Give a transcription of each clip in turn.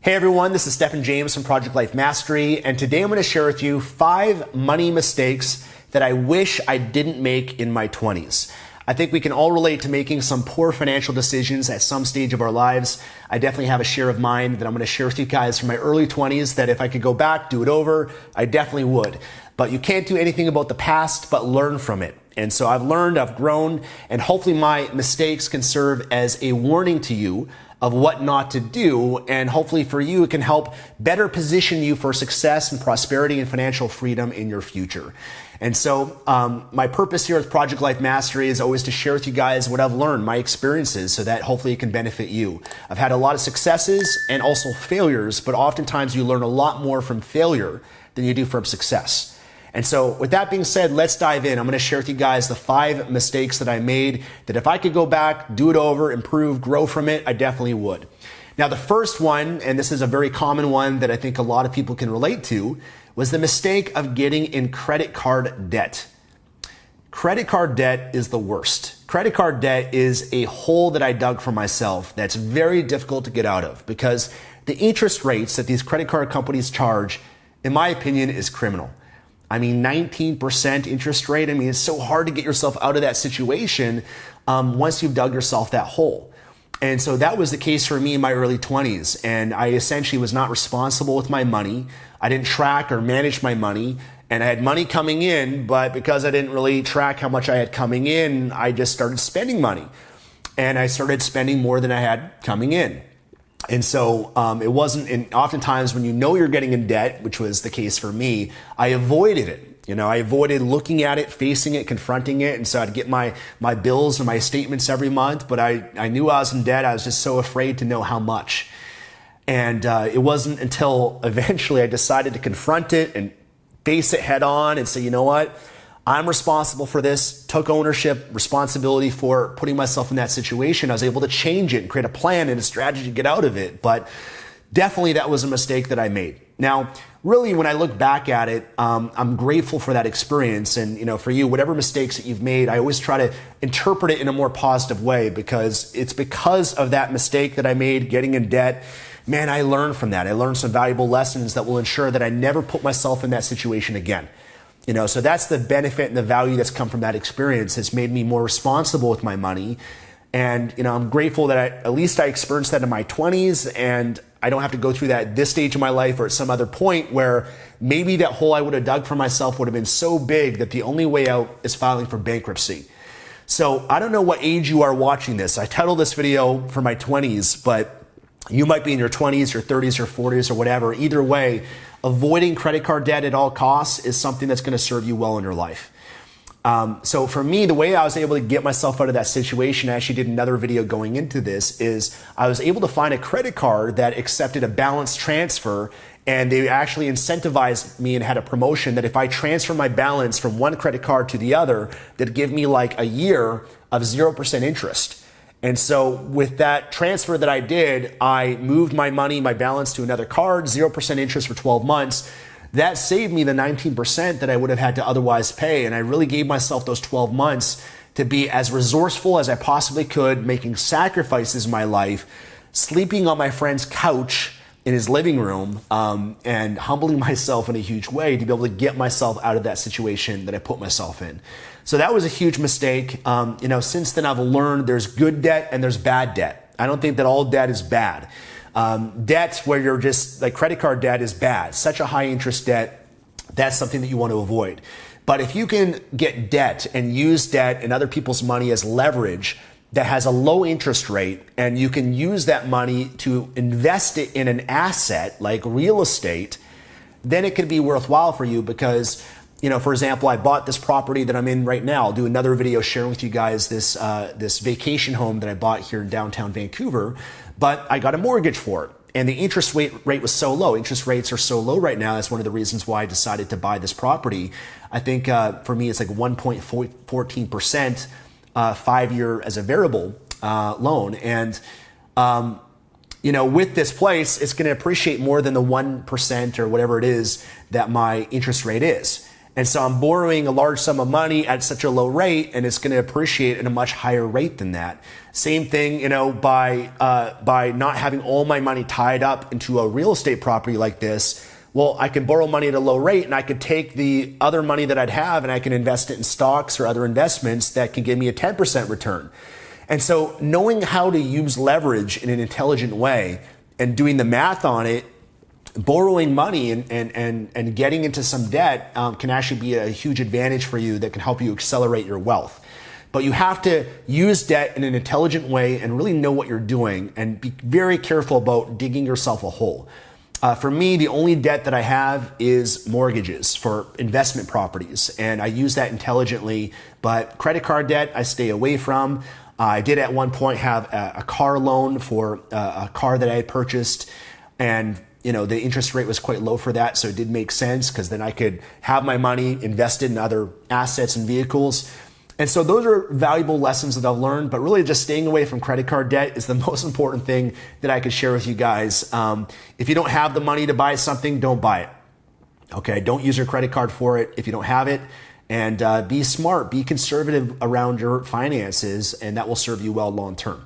Hey everyone, this is Stephen James from Project Life Mastery, and today I'm going to share with you 5 money mistakes that I wish I didn't make in my 20s. I think we can all relate to making some poor financial decisions at some stage of our lives. I definitely have a share of mine that I'm going to share with you guys from my early 20s that if I could go back, do it over, I definitely would. But you can't do anything about the past but learn from it. And so I've learned, I've grown, and hopefully my mistakes can serve as a warning to you of what not to do, and hopefully for you it can help better position you for success and prosperity and financial freedom in your future. And so my purpose here with Project Life Mastery is always to share with you guys what I've learned, my experiences, so that hopefully it can benefit you. I've had a lot of successes and also failures, but oftentimes you learn a lot more from failure than you do from success. And so with that being said, let's dive in. I'm going to share with you guys the 5 mistakes that I made that if I could go back, do it over, improve, grow from it, I definitely would. Now, the first one, and this is a very common one that I think a lot of people can relate to, was the mistake of getting in credit card debt. Credit card debt is the worst. Credit card debt is a hole that I dug for myself that's very difficult to get out of because the interest rates that these credit card companies charge, in my opinion, is criminal. I mean, 19% interest rate. I mean, it's so hard to get yourself out of that situation once you've dug yourself that hole. And so that was the case for me in my early 20s. And I essentially was not responsible with my money. I didn't track or manage my money. And I had money coming in, but because I didn't really track how much I had coming in, I just started spending money. And I started spending more than I had coming in. And so it wasn't, and oftentimes when you know you're getting in debt, which was the case for me, I avoided it. You know, I avoided looking at it, facing it, confronting it. And so I'd get my bills and my statements every month, but I knew I was in debt. I was just so afraid to know how much. And it wasn't until eventually I decided to confront it and face it head on and say, you know what? I'm responsible for this, took ownership, responsibility for putting myself in that situation. I was able to change it and create a plan and a strategy to get out of it. But definitely that was a mistake that I made. Now, really, when I look back at it, I'm grateful for that experience. And, you know, for you, whatever mistakes that you've made, I always try to interpret it in a more positive way because it's because of that mistake that I made getting in debt. Man, I learned from that. I learned some valuable lessons that will ensure that I never put myself in that situation again. You know, so that's the benefit and the value that's come from that experience. It's made me more responsible with my money. And, you know, I'm grateful that at least I experienced that in my 20s and I don't have to go through that at this stage of my life or at some other point where maybe that hole I would have dug for myself would have been so big that the only way out is filing for bankruptcy. So I don't know what age you are watching this. I titled this video for my 20s, but you might be in your 20s, your 30s, or 40s, or whatever. Either way, avoiding credit card debt at all costs is something that's going to serve you well in your life. So for me, the way I was able to get myself out of that situation, I actually did another video going into this, is I was able to find a credit card that accepted a balance transfer, and they actually incentivized me and had a promotion that if I transfer my balance from one credit card to the other, they'd give me like a year of 0% interest. And so with that transfer that I did, I moved my money, my balance to another card, 0% interest for 12 months. That saved me the 19% that I would have had to otherwise pay. And I really gave myself those 12 months to be as resourceful as I possibly could, making sacrifices in my life, sleeping on my friend's couch in his living room, and humbling myself in a huge way to be able to get myself out of that situation that I put myself in. So that was a huge mistake. You know, since then I've learned there's good debt and there's bad debt. I don't think that all debt is bad. Debt where you're just like credit card debt is bad. Such a high interest debt, that's something that you want to avoid. But if you can get debt and use debt and other people's money as leverage that has a low interest rate, and you can use that money to invest it in an asset like real estate, then it could be worthwhile for you because, you know, for example, I bought this property that I'm in right now. I'll do another video sharing with you guys this vacation home that I bought here in downtown Vancouver, but I got a mortgage for it. And the interest rate was so low. Interest rates are so low right now. That's one of the reasons why I decided to buy this property. I think for me, it's like 1.14%. 5-year as a variable loan. And, you know, with this place, it's going to appreciate more than the 1% or whatever it is that my interest rate is. And so I'm borrowing a large sum of money at such a low rate, and it's going to appreciate at a much higher rate than that. Same thing, by not having all my money tied up into a real estate property like this. Well, I can borrow money at a low rate, and I could take the other money that I'd have and I can invest it in stocks or other investments that can give me a 10% return. And so knowing how to use leverage in an intelligent way and doing the math on it, borrowing money and getting into some debt can actually be a huge advantage for you that can help you accelerate your wealth. But you have to use debt in an intelligent way and really know what you're doing and be very careful about digging yourself a hole. For me, the only debt that I have is mortgages for investment properties, and I use that intelligently. But credit card debt, I stay away from. I did at one point have a car loan for a car that I had purchased, and the interest rate was quite low for that, so it did make sense because then I could have my money invested in other assets and vehicles. And so those are valuable lessons that I've learned, but really just staying away from credit card debt is the most important thing that I could share with you guys. If you don't have the money to buy something, don't buy it. Okay, don't use your credit card for it if you don't have it. And be smart, be conservative around your finances, and that will serve you well long term.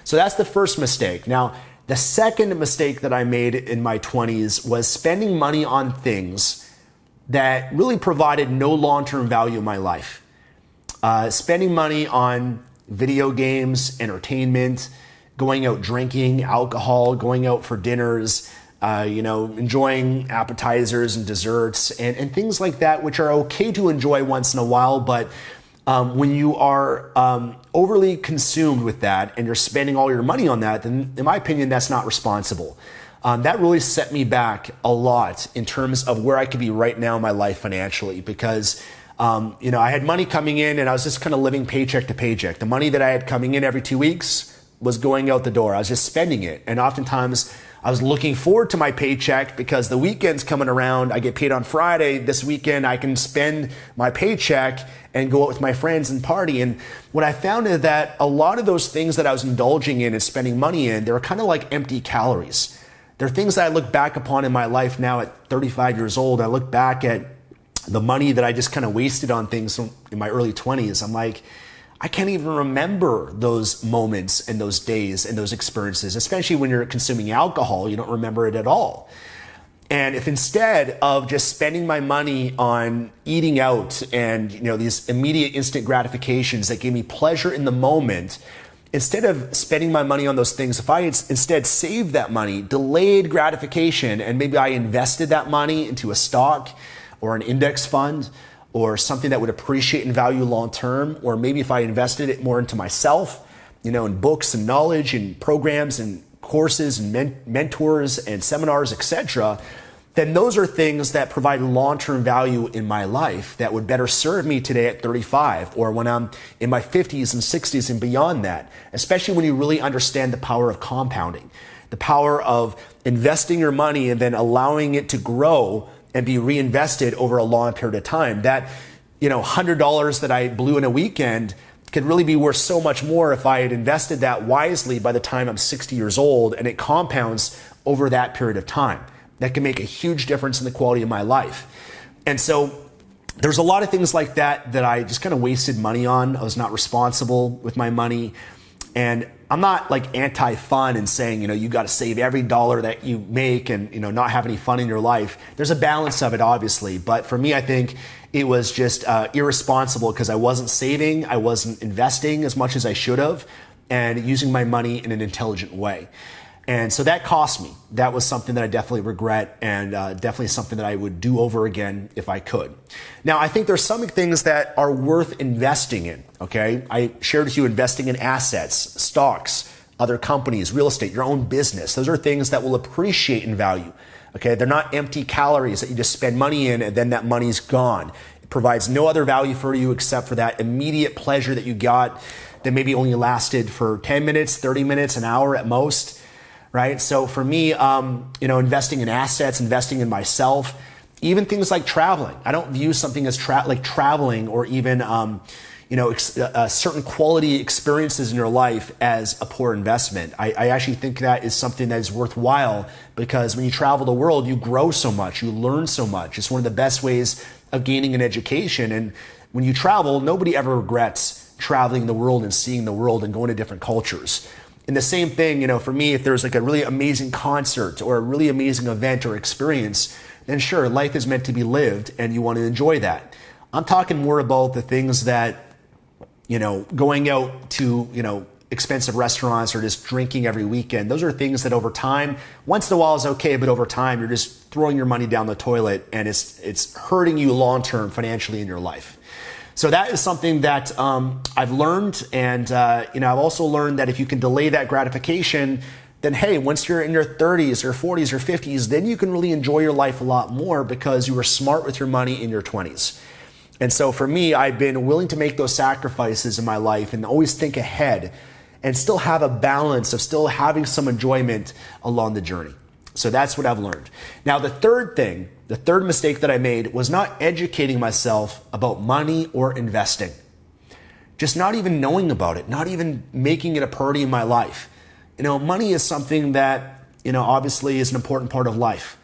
So that's the first mistake. Now, the second mistake that I made in my 20s was spending money on things that really provided no long-term value in my life. Spending money on video games, entertainment, going out drinking, alcohol, going out for dinners, enjoying appetizers and desserts and things like that, which are okay to enjoy once in a while. But when you are overly consumed with that and you're spending all your money on that, then in my opinion, that's not responsible. That really set me back a lot in terms of where I could be right now in my life financially, because I had money coming in and I was just kind of living paycheck to paycheck. The money that I had coming in every 2 weeks was going out the door. I was just spending it. And oftentimes I was looking forward to my paycheck because the weekend's coming around. I get paid on Friday. This weekend I can spend my paycheck and go out with my friends and party. And what I found is that a lot of those things that I was indulging in and spending money in, they were kind of like empty calories. They're things that I look back upon in my life now at 35 years old. I look back at the money that I just kind of wasted on things in my early 20s. I'm like, I can't even remember those moments and those days and those experiences, especially when you're consuming alcohol, you don't remember it at all. And if instead of just spending my money on eating out and these immediate instant gratifications that gave me pleasure in the moment, instead of spending my money on those things, if I instead saved that money, delayed gratification, and maybe I invested that money into a stock or an index fund or something that would appreciate in value long term, or maybe if I invested it more into myself, in books and knowledge and programs and courses and mentors and seminars, etc., then those are things that provide long-term value in my life that would better serve me today at 35 or when I'm in my 50s and 60s and beyond that, especially when you really understand the power of compounding, the power of investing your money and then allowing it to grow and be reinvested over a long period of time. That, $100 that I blew in a weekend could really be worth so much more if I had invested that wisely by the time I'm 60 years old, and it compounds over that period of time. That can make a huge difference in the quality of my life. And so there's a lot of things like that that I just kind of wasted money on. I was not responsible with my money. And I'm not like anti-fun and saying, you got to save every dollar that you make and, not have any fun in your life. There's a balance of it, obviously. But for me, I think it was just irresponsible because I wasn't saving, I wasn't investing as much as I should have, and using my money in an intelligent way. And so that cost me. That was something that I definitely regret, and definitely something that I would do over again if I could. Now, I think there's some things that are worth investing in, okay? I shared with you investing in assets, stocks, other companies, real estate, your own business. Those are things that will appreciate in value, okay? They're not empty calories that you just spend money in and then that money's gone. It provides no other value for you except for that immediate pleasure that you got that maybe only lasted for 10 minutes, 30 minutes, an hour at most. Right? So for me, investing in assets, investing in myself, even things like traveling. I don't view something as like traveling or even, certain quality experiences in your life as a poor investment. I actually think that is something that is worthwhile, because when you travel the world, you grow so much, you learn so much. It's one of the best ways of gaining an education. And when you travel, nobody ever regrets traveling the world and seeing the world and going to different cultures. And the same thing, for me, if there's like a really amazing concert or a really amazing event or experience, then sure, life is meant to be lived and you want to enjoy that. I'm talking more about the things that, going out to, expensive restaurants or just drinking every weekend. Those are things that over time, once in a while is okay, but over time you're just throwing your money down the toilet and it's hurting you long-term financially in your life. So that is something that I've learned, and I've also learned that if you can delay that gratification, then hey, once you're in your 30s or 40s or 50s, then you can really enjoy your life a lot more because you were smart with your money in your 20s. And so for me, I've been willing to make those sacrifices in my life and always think ahead and still have a balance of still having some enjoyment along the journey. So that's what I've learned. Now, the third mistake that I made was not educating myself about money or investing. Just not even knowing about it, not even making it a priority in my life. Money is something that, obviously is an important part of life.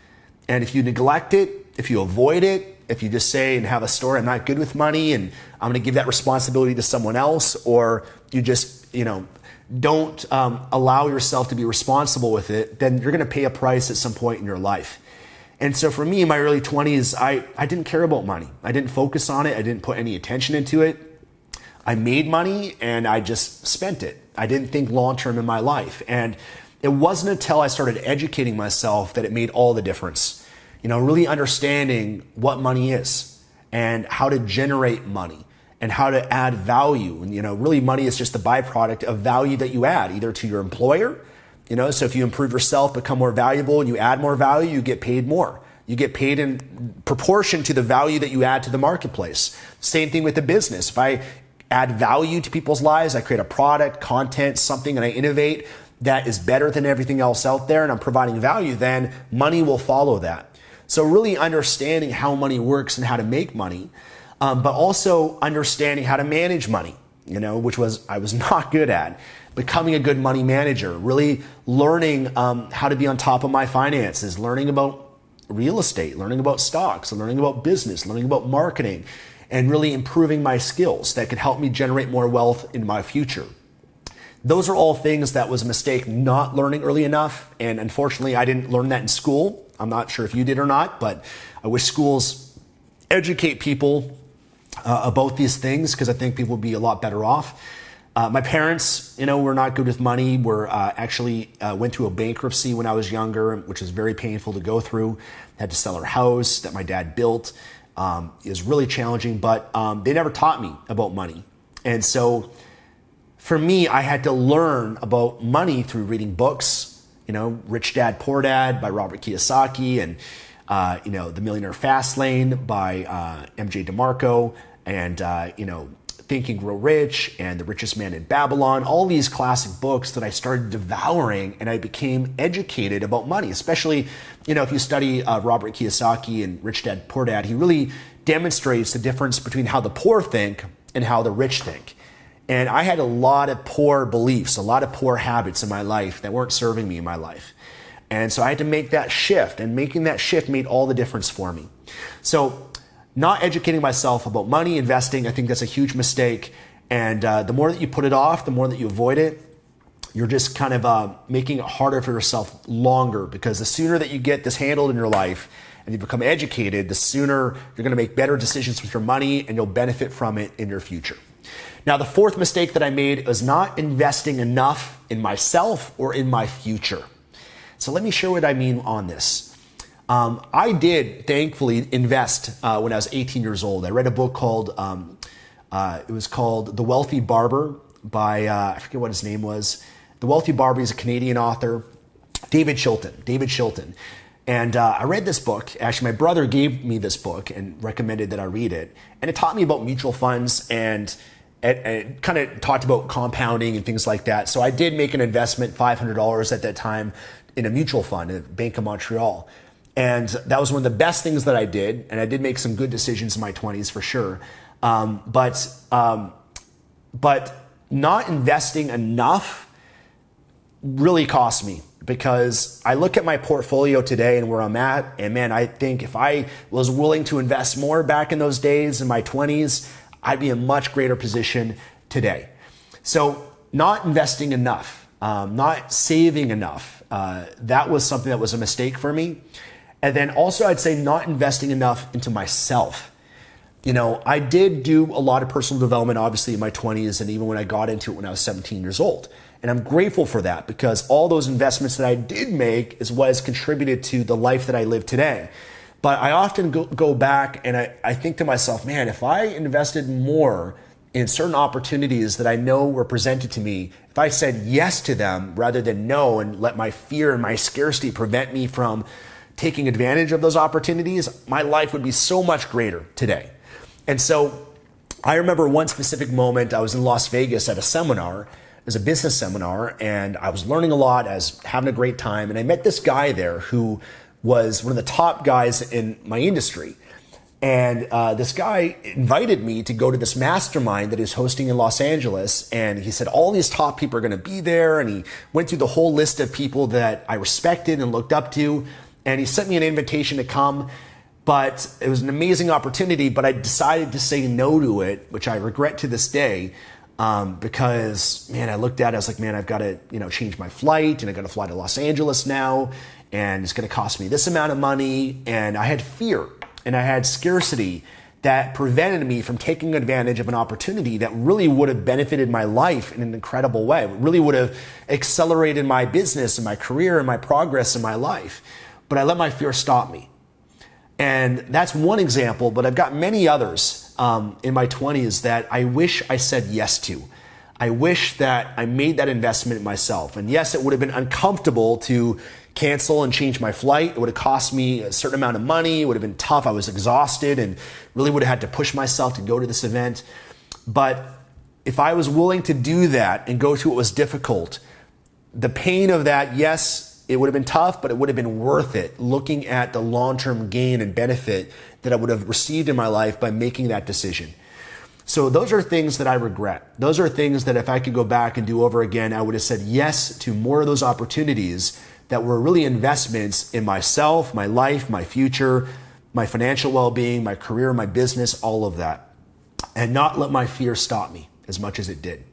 And if you neglect it, if you avoid it, if you just say and have a story, I'm not good with money and I'm going to give that responsibility to someone else, or you just, don't allow yourself to be responsible with it, then you're going to pay a price at some point in your life. And so for me, in my early 20s, I didn't care about money. I didn't focus on it. I didn't put any attention into it. I made money and I just spent it. I didn't think long-term in my life. And it wasn't until I started educating myself that it made all the difference. Really understanding what money is and how to generate money and how to add value. And, really money is just the byproduct of value that you add either to your employer. So if you improve yourself, become more valuable, and you add more value, you get paid more. You get paid in proportion to the value that you add to the marketplace. Same thing with the business. If I add value to people's lives, I create a product, content, something, and I innovate that is better than everything else out there, and I'm providing value, then money will follow that. So really understanding how money works and how to make money, but also understanding how to manage money, which I was not good at. Becoming a good money manager, really learning how to be on top of my finances, learning about real estate, learning about stocks, learning about business, learning about marketing, and really improving my skills that could help me generate more wealth in my future. Those are all things that was a mistake not learning early enough, and unfortunately I didn't learn that in school. I'm not sure if you did or not, but I wish schools educate people about these things, because I think people would be a lot better off. My parents, were not good with money. Went through a bankruptcy when I was younger, which was very painful to go through. Had to sell our house that my dad built. It was really challenging, but they never taught me about money. And so for me, I had to learn about money through reading books, Rich Dad, Poor Dad by Robert Kiyosaki, and, The Millionaire Fastlane by MJ DeMarco, and, Think and Grow Rich and The Richest Man in Babylon, all these classic books that I started devouring, and I became educated about money. Especially, if you study Robert Kiyosaki and Rich Dad, Poor Dad, he really demonstrates the difference between how the poor think and how the rich think. And I had a lot of poor beliefs, a lot of poor habits in my life that weren't serving me in my life. And so I had to make that shift, and making that shift made all the difference for me. So not educating myself about money, investing, I think that's a huge mistake. And the more that you put it off, the more that you avoid it, you're just kind of making it harder for yourself longer, because the sooner that you get this handled in your life and you become educated, the sooner you're going to make better decisions with your money and you'll benefit from it in your future. Now, the fourth mistake that I made was not investing enough in myself or in my future. So let me share what I mean on this. I did thankfully invest when I was 18 years old. I read a book called, it was called The Wealthy Barber by, I forget what his name was. The Wealthy Barber is a Canadian author, David Chilton. And I read this book. Actually, my brother gave me this book and recommended that I read it. And it taught me about mutual funds, and it kind of talked about compounding and things like that. So I did make an investment, $500 at that time, in a mutual fund at Bank of Montreal. And that was one of the best things that I did. And I did make some good decisions in my 20s for sure. But But not investing enough really cost me, because I look at my portfolio today and where I'm at, and man, I think if I was willing to invest more back in those days in my 20s, I'd be in a much greater position today. So not investing enough, not saving enough, that was something that was a mistake for me. And then also I'd say not investing enough into myself. I did do a lot of personal development, obviously, in my 20s, and even when I got into it when I was 17 years old. And I'm grateful for that, because all those investments that I did make is what has contributed to the life that I live today. But I often go back and I think to myself, man, if I invested more in certain opportunities that I know were presented to me, if I said yes to them rather than no and let my fear and my scarcity prevent me from taking advantage of those opportunities, my life would be so much greater today. And so I remember one specific moment. I was in Las Vegas at a seminar. It was a business seminar, and I was learning a lot. I was having a great time. And I met this guy there who was one of the top guys in my industry. And this guy invited me to go to this mastermind that he's hosting in Los Angeles. And he said, all these top people are going to be there. And he went through the whole list of people that I respected and looked up to. And he sent me an invitation to come. But it was an amazing opportunity, but I decided to say no to it, which I regret to this day, because, man, I looked at it, I was like, man, I've got to, change my flight, and I got to fly to Los Angeles now, and it's going to cost me this amount of money. And I had fear and I had scarcity that prevented me from taking advantage of an opportunity that really would have benefited my life in an incredible way. It really would have accelerated my business and my career and my progress in my life. But I let my fear stop me. And that's one example, but I've got many others in my 20s that I wish I said yes to. I wish that I made that investment in myself. And yes, it would have been uncomfortable to cancel and change my flight. It would have cost me a certain amount of money. It would have been tough. I was exhausted and really would have had to push myself to go to this event. But if I was willing to do that and go through what was difficult, the pain of that, yes, it would have been tough, but it would have been worth it, looking at the long-term gain and benefit that I would have received in my life by making that decision. So those are things that I regret. Those are things that if I could go back and do over again, I would have said yes to more of those opportunities that were really investments in myself, my life, my future, my financial well-being, my career, my business, all of that, and not let my fear stop me as much as it did.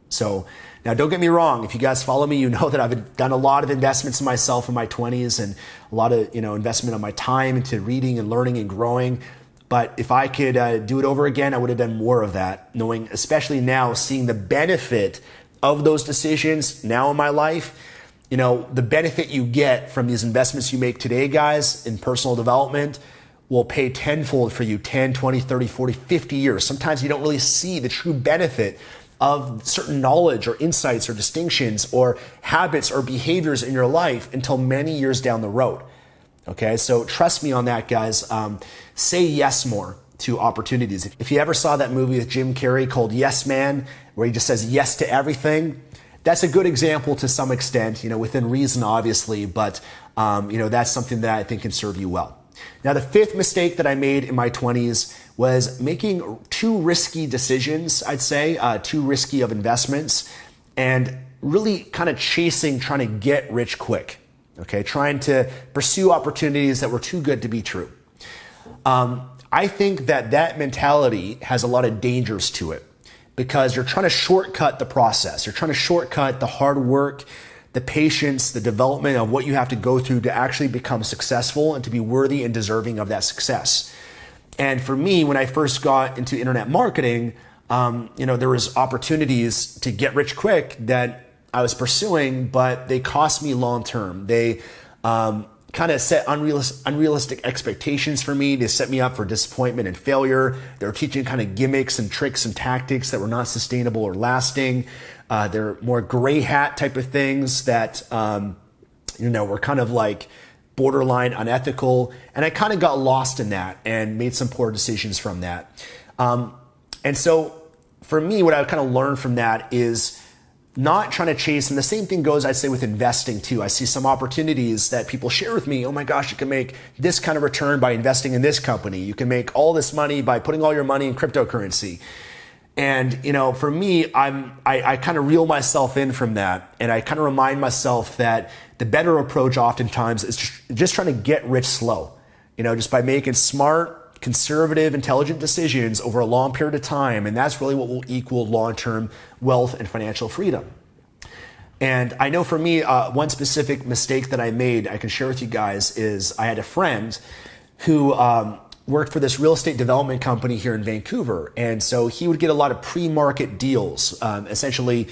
So now, don't get me wrong. If you guys follow me, you know that I've done a lot of investments in myself in my 20s, and a lot of investment of my time into reading and learning and growing. But if I could do it over again, I would have done more of that, knowing, especially now, seeing the benefit of those decisions now in my life. The benefit you get from these investments you make today, guys, in personal development will pay tenfold for you 10, 20, 30, 40, 50 years. Sometimes you don't really see the true benefit of certain knowledge or insights or distinctions or habits or behaviors in your life until many years down the road. Okay, so trust me on that, guys. Say yes more to opportunities. If you ever saw that movie with Jim Carrey called Yes Man, where he just says yes to everything, that's a good example to some extent, within reason, obviously, but that's something that I think can serve you well. Now, the fifth mistake that I made in my 20s was making too risky decisions, I'd say, too risky of investments, and really kind of trying to get rich quick, okay? Trying to pursue opportunities that were too good to be true. I think that mentality has a lot of dangers to it, because you're trying to shortcut the process. You're trying to shortcut the hard work, the patience, the development of what you have to go through to actually become successful and to be worthy and deserving of that success. And for me, when I first got into internet marketing, there was opportunities to get rich quick that I was pursuing, but they cost me long term. They kind of set unrealistic expectations for me. They set me up for disappointment and failure. They were teaching kind of gimmicks and tricks and tactics that were not sustainable or lasting. They're more gray hat type of things that, were kind of like borderline unethical. And I kind of got lost in that and made some poor decisions from that. And so for me, what I kind of learned from that is not trying to chase. And the same thing goes, I'd say, with investing too. I see some opportunities that people share with me. Oh my gosh, you can make this kind of return by investing in this company. You can make all this money by putting all your money in cryptocurrency. And, for me, I kind of reel myself in from that. And I kind of remind myself that the better approach oftentimes is just trying to get rich slow, just by making smart, conservative, intelligent decisions over a long period of time. And that's really what will equal long-term wealth and financial freedom. And I know for me, one specific mistake that I made, I can share with you guys, is I had a friend who worked for this real estate development company here in Vancouver. And so he would get a lot of pre-market deals, essentially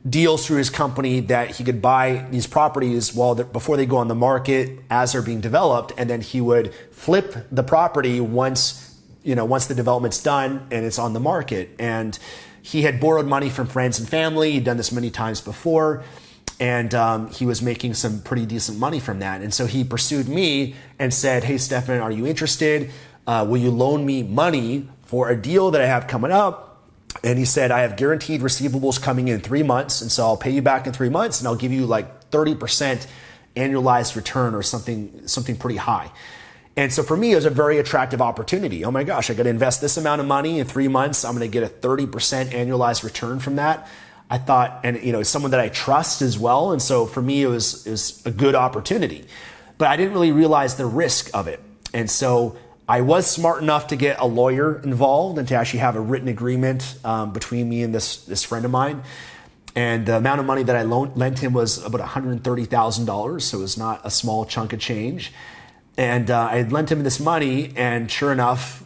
deals through his company that he could buy these properties before they go on the market as they're being developed. And then he would flip the property once the development's done and it's on the market. And he had borrowed money from friends and family. He'd done this many times before. And he was making some pretty decent money from that. And so he pursued me and said, "Hey, Stefan, are you interested? Will you loan me money for a deal that I have coming up?" And he said, "I have guaranteed receivables coming in 3 months. And so I'll pay you back in 3 months and I'll give you like 30% annualized return or something pretty high." And so for me, it was a very attractive opportunity. Oh my gosh, I got to invest this amount of money in 3 months. I'm going to get a 30% annualized return from that. I thought, and someone that I trust as well. And so for me, it was a good opportunity, but I didn't really realize the risk of it. And so I was smart enough to get a lawyer involved and to actually have a written agreement between me and this friend of mine. And the amount of money that I lent him was about $130,000. So it was not a small chunk of change. And I had lent him this money, and sure enough,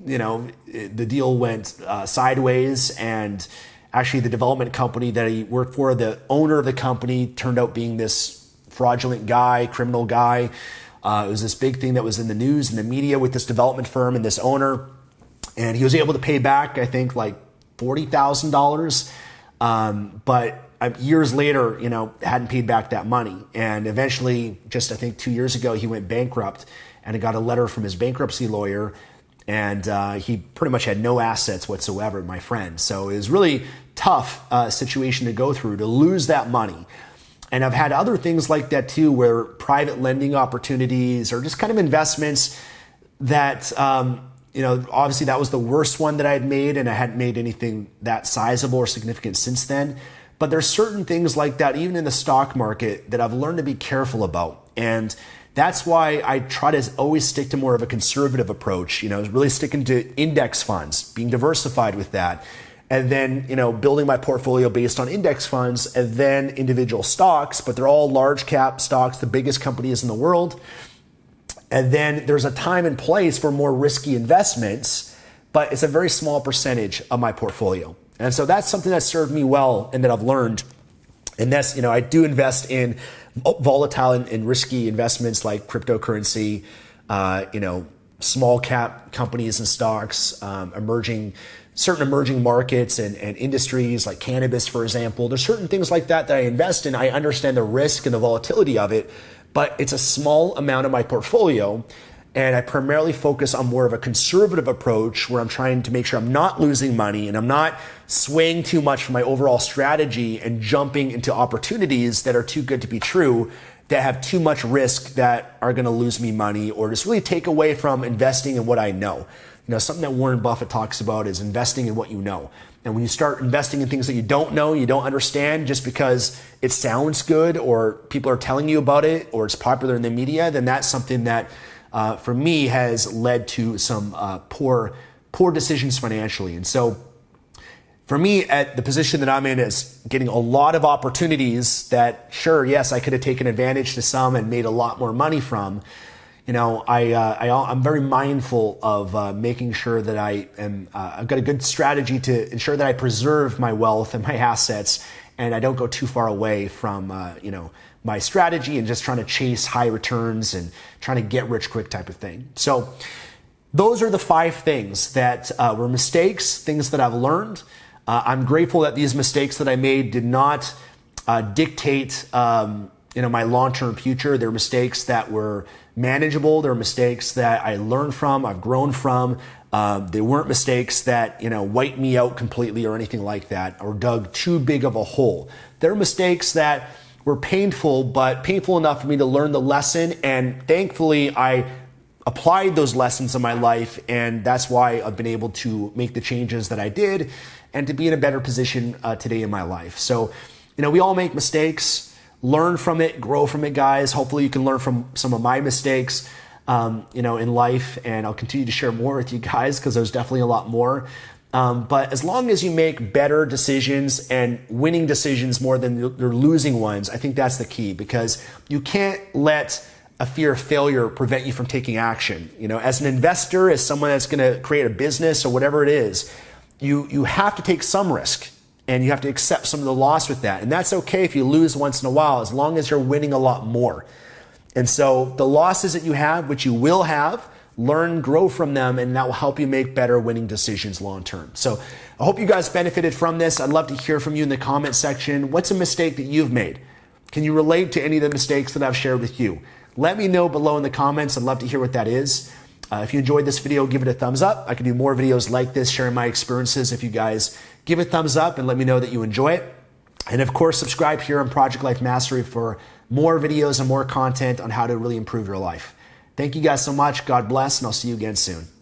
the deal went sideways. And actually, the development company that he worked for, the owner of the company, turned out being this fraudulent guy, criminal guy. It was this big thing that was in the news and the media with this development firm and this owner. And he was able to pay back, I think, like $40,000. But years later, hadn't paid back that money. And eventually, just I think 2 years ago, he went bankrupt, and he got a letter from his bankruptcy lawyer. And he pretty much had no assets whatsoever, my friend. So it was really tough situation to go through, to lose that money. And I've had other things like that too, where private lending opportunities or just kind of investments that, obviously that was the worst one that I had made, and I hadn't made anything that sizable or significant since then. But there's certain things like that, even in the stock market, that I've learned to be careful about. And that's why I try to always stick to more of a conservative approach, really sticking to index funds, being diversified with that. And then, building my portfolio based on index funds and then individual stocks, but they're all large cap stocks, the biggest companies in the world. And then there's a time and place for more risky investments, but it's a very small percentage of my portfolio. And so that's something that served me well and that I've learned. And that's, I do invest in volatile and risky investments like cryptocurrency, small cap companies and stocks, certain emerging markets and industries like cannabis, for example. There's certain things like that I invest in. I understand the risk and the volatility of it, but it's a small amount of my portfolio. And I primarily focus on more of a conservative approach where I'm trying to make sure I'm not losing money and I'm not swaying too much from my overall strategy and jumping into opportunities that are too good to be true, that have too much risk, that are going to lose me money or just really take away from investing in what I know. Something that Warren Buffett talks about is investing in what you know. And when you start investing in things that you don't know, you don't understand, just because it sounds good or people are telling you about it or it's popular in the media, then that's something that for me has led to some poor decisions financially. And so for me, at the position that I'm in, is getting a lot of opportunities that, sure, yes, I could have taken advantage to some and made a lot more money from. I'm very mindful of making sure that I've got a good strategy to ensure that I preserve my wealth and my assets, and I don't go too far away from, my strategy and just trying to chase high returns and trying to get rich quick type of thing. So those are the 5 things that were mistakes, things that I've learned. I'm grateful that these mistakes that I made did not dictate, my long-term future. They're mistakes that were manageable. They're mistakes that I learned from, I've grown from. They weren't mistakes that, wiped me out completely or anything like that, or dug too big of a hole. They're mistakes that were painful, but painful enough for me to learn the lesson. And thankfully, I applied those lessons in my life, and that's why I've been able to make the changes that I did and to be in a better position today in my life. So, we all make mistakes. Learn from it, grow from it, guys. Hopefully you can learn from some of my mistakes, in life, and I'll continue to share more with you guys because there's definitely a lot more. But as long as you make better decisions and winning decisions more than you're losing ones, I think that's the key, because you can't let a fear of failure prevent you from taking action. As an investor, as someone that's going to create a business or whatever it is, you have to take some risk and you have to accept some of the loss with that. And that's okay if you lose once in a while, as long as you're winning a lot more. And so the losses that you have, which you will have, learn, grow from them, and that will help you make better winning decisions long term. So I hope you guys benefited from this. I'd love to hear from you in the comment section. What's a mistake that you've made? Can you relate to any of the mistakes that I've shared with you? Let me know below in the comments. I'd love to hear what that is. If you enjoyed this video, give it a thumbs up. I can do more videos like this, sharing my experiences. If you guys give it a thumbs up and let me know that you enjoy it. And of course, subscribe here on Project Life Mastery for more videos and more content on how to really improve your life. Thank you guys so much. God bless, and I'll see you again soon.